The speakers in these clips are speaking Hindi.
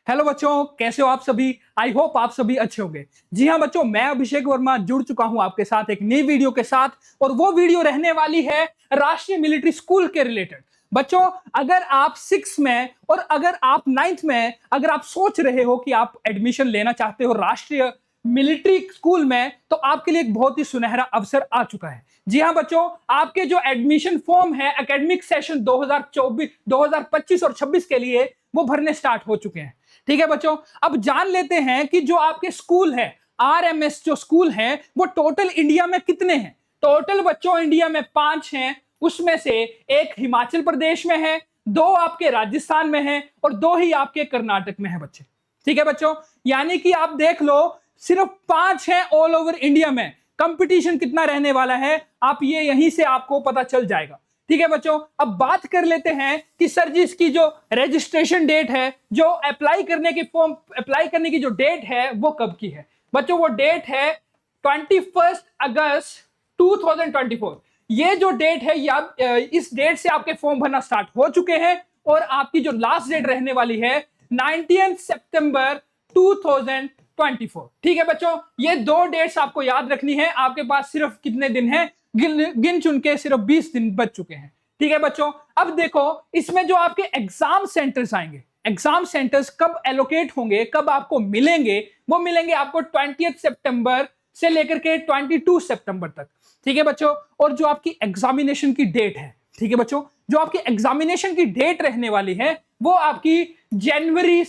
हेलो बच्चों, कैसे हो आप सभी। आई होप आप सभी अच्छे होंगे। जी हाँ बच्चों, मैं अभिषेक वर्मा जुड़ चुका हूं आपके साथ एक नई वीडियो के साथ, और वो वीडियो रहने वाली है राष्ट्रीय मिलिट्री स्कूल के रिलेटेड। बच्चों, अगर आप 6 में और अगर आप 9th में अगर आप सोच रहे हो कि आप एडमिशन लेना चाहते हो राष्ट्रीय मिलिट्री स्कूल में, तो आपके लिए एक बहुत ही सुनहरा अवसर आ चुका है। जी हाँ बच्चों, आपके जो एडमिशन फॉर्म है एकेडमिक सेशन 2024 2025 और 26 के लिए वो भरने स्टार्ट हो चुके हैं। ठीक है बच्चों, अब जान लेते हैं कि जो आपके स्कूल है आरएमएस जो स्कूल है वो टोटल इंडिया में कितने हैं। टोटल बच्चों इंडिया में 5 हैं, उसमें से एक हिमाचल प्रदेश में है, 2 आपके राजस्थान में है और 2 ही आपके कर्नाटक में है बच्चे। ठीक है बच्चों, यानी कि आप देख लो सिर्फ 5 हैं ऑल ओवर इंडिया में। कंपटीशन कितना रहने वाला है आप ये यहीं से आपको पता चल जाएगा। ठीक है बच्चों, अब बात कर लेते हैं कि सर जी इसकी जो रजिस्ट्रेशन डेट है, जो अप्लाई करने की फॉर्म अप्लाई करने की जो डेट है वो कब की है। बच्चों वो डेट है 21 अगस्त 2024। ये जो डेट है ये इस डेट से आपके फॉर्म भरना स्टार्ट हो चुके हैं और आपकी जो लास्ट डेट रहने वाली है 19 सितंबर 2024। ठीक है बच्चों, ये 2 डेट्स आपको याद रखनी है। आपके पास सिर्फ कितने दिन है, गिन चुन के सिर्फ 20 दिन बच चुके हैं। ठीक है बच्चों, अब देखो इसमें जो आपके एग्जाम सेंटर्स आएंगे, एग्जाम सेंटर्स कब एलोकेट होंगे, कब आपको मिलेंगे, वो मिलेंगे आपको 20 सितंबर से लेकर के 22 सितंबर तक। ठीक है बच्चों, और जो आपकी एग्जामिनेशन की डेट है, ठीक है बच्चों, जो आपकी एग्जामिनेशन की डेट रहने वाली है वो आपकी जनवरी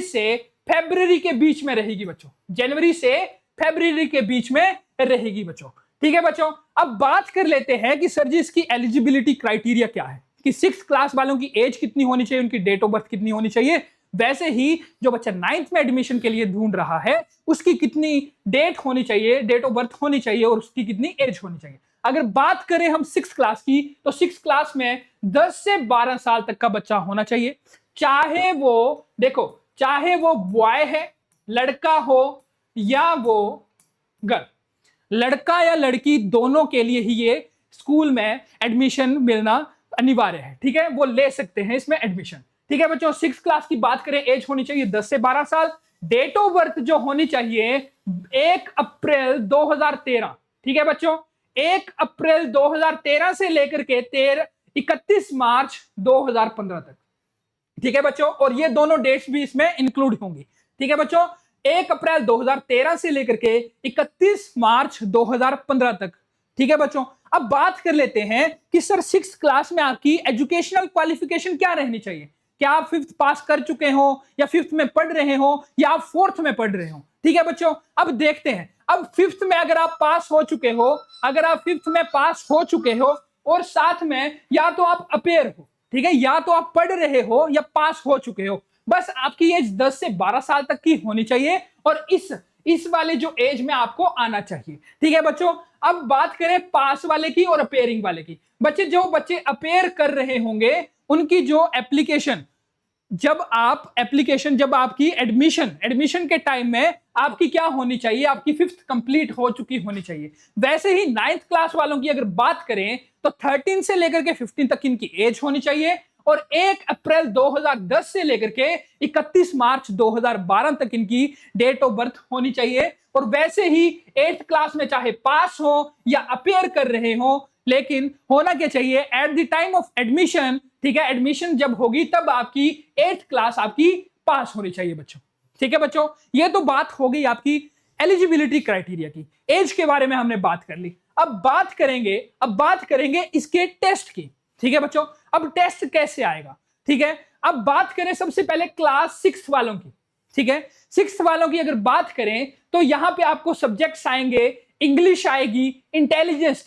से फरवरी के बीच में रहेगी बच्चों। जनवरी से फरवरी के बीच में रहेगी बच्चों। ठीक है बच्चों, अब बात कर लेते हैं कि सर जी इसकी एलिजिबिलिटी क्राइटेरिया क्या है, कि 6th क्लास वालों की एज कितनी होनी चाहिए, उनकी डेट ऑफ बर्थ कितनी होनी चाहिए। वैसे ही जो बच्चा 9th में एडमिशन के लिए ढूंढ रहा है उसकी कितनी डेट होनी चाहिए, डेट ऑफ बर्थ होनी चाहिए और उसकी कितनी एज होनी चाहिए। अगर बात करें हम 6th क्लास की, तो 6th क्लास में 10 से 12 साल तक का बच्चा होना चाहिए। चाहे वो बॉय है, लड़का हो या वो गर्ल, लड़का या लड़की दोनों के लिए ही ये स्कूल में एडमिशन मिलना अनिवार्य है। ठीक है, वो ले सकते हैं इसमें एडमिशन। ठीक है बच्चों, 6th क्लास की बात करें, एज होनी चाहिए 10 से 12 साल। डेट ऑफ बर्थ जो होनी चाहिए 1 अप्रैल 2013। ठीक है बच्चों, 1 अप्रैल 2013 से लेकर के 31 मार्च 2015 तक। ठीक है बच्चों, और ये दोनों डेट्स भी इसमें इंक्लूड होंगी। ठीक है बच्चों, 1 अप्रैल 2013 से लेकर के 31 मार्च 2015 तक। ठीक है बच्चों, अब बात कर लेते हैं कि सर 6th क्लास में आपकी एजुकेशनल क्वालिफिकेशन क्या रहनी चाहिए। क्या आप 5th पास कर चुके हो, या 5th में पढ़ रहे हो, या आप 4th में पढ़ रहे हो। ठीक है बच्चों, अब देखते हैं, अब 5th में अगर आप पास हो चुके हो, अगर आप 5th में पास हो चुके हो और साथ में या तो आप अपेयर हो, ठीक है, या तो आप पढ़ रहे हो या पास हो चुके हो, बस आपकी एज 10 से 12 साल तक की होनी चाहिए और इस वाले जो एज में आपको आना चाहिए। ठीक है बच्चों, अब बात करें पास वाले की और अपेयरिंग वाले की। जो बच्चे अपेयर कर रहे होंगे उनकी जो एप्लीकेशन, जब आपकी एडमिशन के टाइम में आपकी क्या होनी चाहिए, आपकी 5th कंप्लीट हो चुकी होनी चाहिए। वैसे ही 9th क्लास वालों की अगर बात करें तो 13 से लेकर के 15 तक इनकी एज होनी चाहिए और 1 अप्रैल 2010 से लेकर के 31 मार्च 2012 तक इनकी डेट ऑफ बर्थ होनी चाहिए। और वैसे ही 8th क्लास में चाहे पास हो या अपेयर कर रहे हो, लेकिन होना क्या चाहिए at the time of admission. ठीक है, एडमिशन जब होगी तब आपकी 8th क्लास आपकी पास होनी चाहिए बच्चों। ठीक है बच्चों, ये तो बात हो गई आपकी एलिजिबिलिटी क्राइटेरिया की। एज के बारे में हमने बात कर ली। अब बात करेंगे इसके टेस्ट की। ठीक है बच्चों, अब टेस्ट कैसे आएगा। ठीक है, अब बात करें सबसे पहले क्लास 6 वालों की। ठीक है, 6 वालों की अगर बात करें तो यहां पे आपको सब्जेक्ट्स आएंगे, इंग्लिश आएगी, इंटेलिजेंस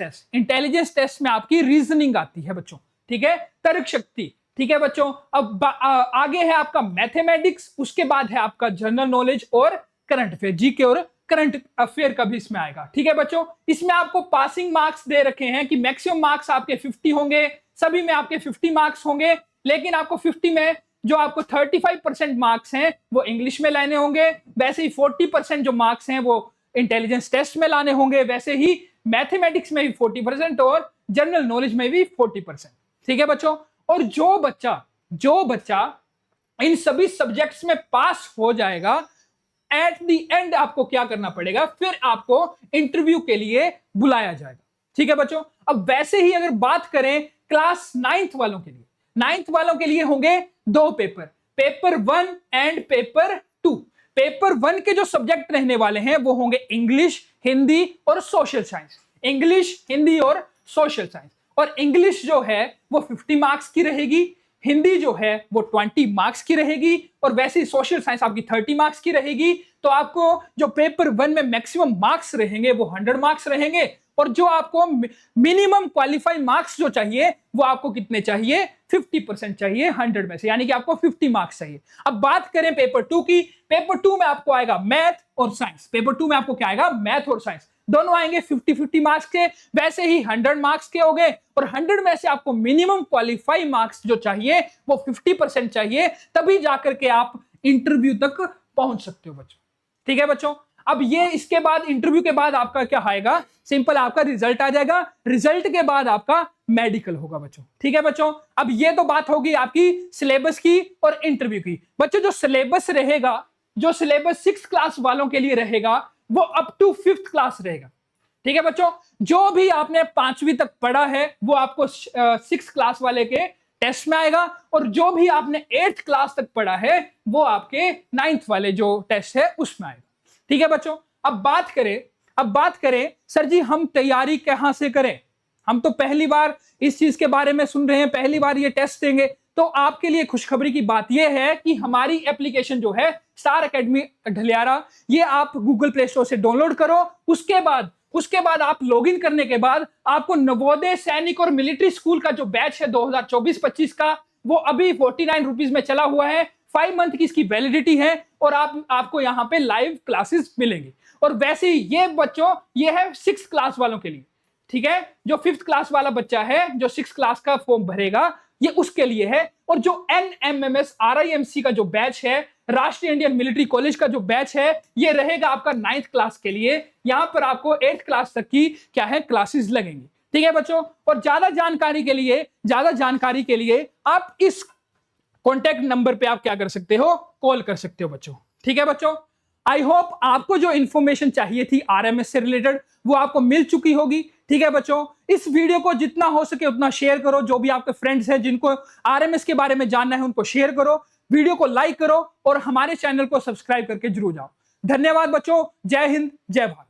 टेस्ट में आपकी रीजनिंग आती है बच्चों। ठीक है, तर्क शक्ति। ठीक है बच्चों, अब आगे है आपका मैथमेटिक्स, उसके बाद है आपका जनरल नॉलेज और करंट अफेयर, जीके और करंट अफेयर का भी इसमें आएगा। ठीक है बच्चों, इसमें आपको पासिंग मार्क्स दे रखे हैं कि मैक्सिमम मार्क्स आपके 50 होंगे, सभी में आपके 50 मार्क्स होंगे, लेकिन आपको 50 में जो आपको 35% मार्क्स हैं वो इंग्लिश में लाने होंगे। वैसे ही 40% जो मार्क्स हैं वो इंटेलिजेंस टेस्ट में लाने होंगे। वैसे ही मैथमेटिक्स में भी 40% और जनरल नॉलेज में भी 40%। ठीक है बच्चों, और जो बच्चा इन सभी सब्जेक्ट्स में पास हो जाएगा, एट द एंड आपको क्या करना पड़ेगा, फिर आपको इंटरव्यू के लिए बुलाया जाएगा। ठीक है बच्चों। अब वैसे ही अगर बात करें क्लास 9th वालों के लिए, 9th वालों के लिए होंगे 2 paper, paper 1 and paper 2। Paper 1 के जो सब्जेक्ट रहने वाले हैं वो होंगे इंग्लिश, हिंदी और सोशल साइंस। इंग्लिश, हिंदी और सोशल साइंस। और इंग्लिश जो है वो 50 मार्क्स की रहेगी, हिंदी जो है वो 20 मार्क्स की रहेगी, और वैसे ही सोशल साइंस आपकी 30 मार्क्स की रहेगी। तो आपको जो पेपर 1 में मैक्सिमम मार्क्स रहेंगे वो 100 मार्क्स रहेंगे, और जो आपको मिनिमम क्वालिफाई मार्क्स जो चाहिए वो आपको कितने चाहिए, 50% चाहिए 100 में से, यानी कि आपको 50 मार्क्स चाहिए। अब बात करें पेपर 2 की, पेपर 2 में आपको आएगा मैथ और साइंस। पेपर 2 में आपको क्या आएगा, मैथ और साइंस दोनों आएंगे 50-50 मार्क्स के, वैसे ही 100 मार्क्स के हो गए, और 100 में से आपको मिनिमम क्वालिफाई मार्क्स जो चाहिए वो 50% चाहिए, तभी जाकर के आप इंटरव्यू तक पहुंच सकते हो बच्चों। ठीक है बच्चों। अब ये इसके बाद इंटरव्यू के बाद आपका क्या आएगा, सिंपल आपका रिजल्ट आ जाएगा, रिजल्ट के बाद आपका मेडिकल होगा बच्चों। ठीक है बच्चों। अब ये तो बात होगी आपकी सिलेबस की और इंटरव्यू की। बच्चों जो सिलेबस रहेगा, जो सिलेबस 6th क्लास वालों के लिए रहेगा वो अप टू 5th क्लास रहेगा। ठीक है बच्चों। जो भी आपने 5वीं तक पढ़ा है वो आपको 6th क्लास वाले के टेस्ट में आएगा, और जो भी आपने 8th क्लास तक पढ़ा है वो आपके 9th वाले जो टेस्ट है उसमें आएगा। ठीक है बच्चों। अब बात करें सर जी हम तैयारी कहां से करें, हम तो पहली बार इस चीज के बारे में सुन रहे हैं, पहली बार ये टेस्ट देंगे। तो आपके लिए खुशखबरी की बात यह है कि हमारी एप्लीकेशन जो है स्टार एकेडमी ढलियारा, ये आप गूगल प्ले स्टोर से डाउनलोड करो। उसके बाद आप लॉगिन करने के बाद आपको नवोदय सैनिक और मिलिट्री स्कूल का जो बैच है 2024-25 का, वो अभी 49 रुपीज में चला हुआ है। 5 मंथ की इसकी वैलिडिटी है, और आपको यहाँ पे लाइव क्लासेस मिलेंगी। और वैसे ही ये बच्चों ये है 6th क्लास वालों के लिए। ठीक है। जो 5th क्लास वाला बच्चा है जो 6th क्लास का फॉर्म भरेगा ये उसके लिए है। और जो NMMS RIMC का जो बैच है, राष्ट्रीय इंडियन मिलिट्री कॉलेज का जो बैच है, ये रहेगा आपका 9th क्लास के लिए। यहां पर आपको 8th क्लास तक की क्या है क्लासेस लगेंगी। ठीक है बच्चों। और ज्यादा जानकारी के लिए आप इस कॉन्टैक्ट नंबर पे आप क्या कर सकते हो, कॉल कर सकते हो बच्चों। ठीक है बच्चों। आई होप आपको जो इंफॉर्मेशन चाहिए थी RMS से रिलेटेड वो आपको मिल चुकी होगी। ठीक है बच्चों। इस वीडियो को जितना हो सके उतना शेयर करो, जो भी आपके फ्रेंड्स हैं जिनको RMS के बारे में जानना है उनको शेयर करो, वीडियो को लाइक करो, और हमारे चैनल को सब्सक्राइब करके जरूर जाओ। धन्यवाद बच्चों। जय हिंद, जय भारत।